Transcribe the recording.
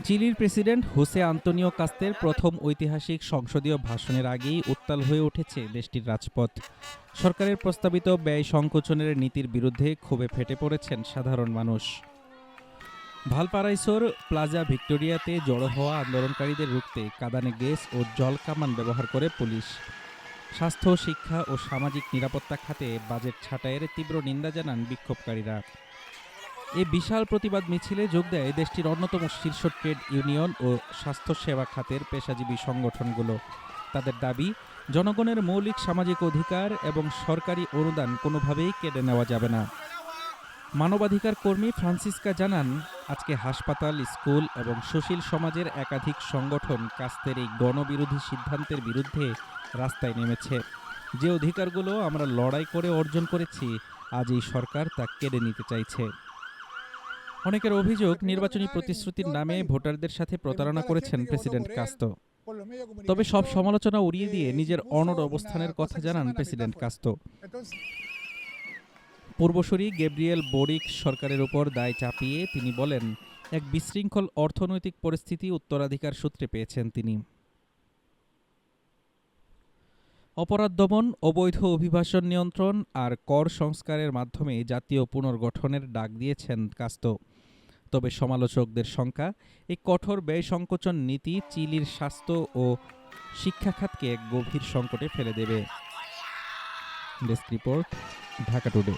চিলির president Jose Antonio কাস্তের প্রথম ঐতিহাসিক সংসদীয় ভাষণের আগেই উত্তাল হয়ে উঠেছে দেশটির রাজপথ। সরকারের প্রস্তাবিত ব্যয় সংকোচনের নীতির বিরুদ্ধে ক্ষোভে ফেটে পড়েছেন সাধারণ মানুষ। ভালপারাইসোর প্লাজা ভিক্টোরিয়াতে জড়ো হওয়া আন্দোলনকারীদের রুখতে কাঁদানে গ্যাস ও জল কামান ব্যবহার করে পুলিশ। স্বাস্থ্য, শিক্ষা ও সামাজিক নিরাপত্তা খাতে বাজেট ছাঁটাইয়ের তীব্র নিন্দা জানান বিক্ষোভকারীরা। এই বিশাল প্রতিবাদ মিছিলে যোগ দেয় দেশটির অন্যতম শীর্ষ ট্রেড ইউনিয়ন ও স্বাস্থ্যসেবা খাতের পেশাজীবী সংগঠনগুলো। তাদের দাবি, জনগণের মৌলিক সামাজিক অধিকার এবং সরকারি অনুদান কোনোভাবেই কেড়ে নেওয়া যাবে না। মানবাধিকার কর্মী ফ্রান্সিসকা জানান, আজকে হাসপাতাল, স্কুল এবং সুশীল সমাজের একাধিক সংগঠন কাস্তের এই গণবিরোধী সিদ্ধান্তের বিরুদ্ধে রাস্তায় নেমেছে। যে অধিকারগুলো আমরা লড়াই করে অর্জন করেছি, আজ এই সরকার তা কেড়ে নিতে চাইছে। অনেকের অভিযোগ, নির্বাচনী প্রতিশ্রুতির নামে ভোটারদের সাথে প্রতারণা করেছেন প্রেসিডেন্ট কাস্তো। তবে সব সমালোচনা উড়িয়ে দিয়ে নিজের অনড় অবস্থানের কথা জানান প্রেসিডেন্ট কাস্তো। পূর্বসূরি গ্যাব্রিয়েল বোরিক সরকারের উপর দায় চাপিয়ে তিনি বলেন, এক বিশৃঙ্খল অর্থনৈতিক পরিস্থিতি উত্তরাধিকার সূত্রে পেয়েছেন তিনি। অপরাধ দমন, অবৈধ অভিবাসন নিয়ন্ত্রণ আর কর সংস্কারের মাধ্যমে জাতীয় পুনর্গঠনের ডাক দিয়েছেন কাস্তো। তবে সমালোচকদের সংখ্যা, এই কঠোর ব্যয় সংকোচন নীতি চিলির স্বাস্থ্য ও শিক্ষা খাতকে এক গভীর সংকটে ফেলে দেবে। Desk report, Dhaka today.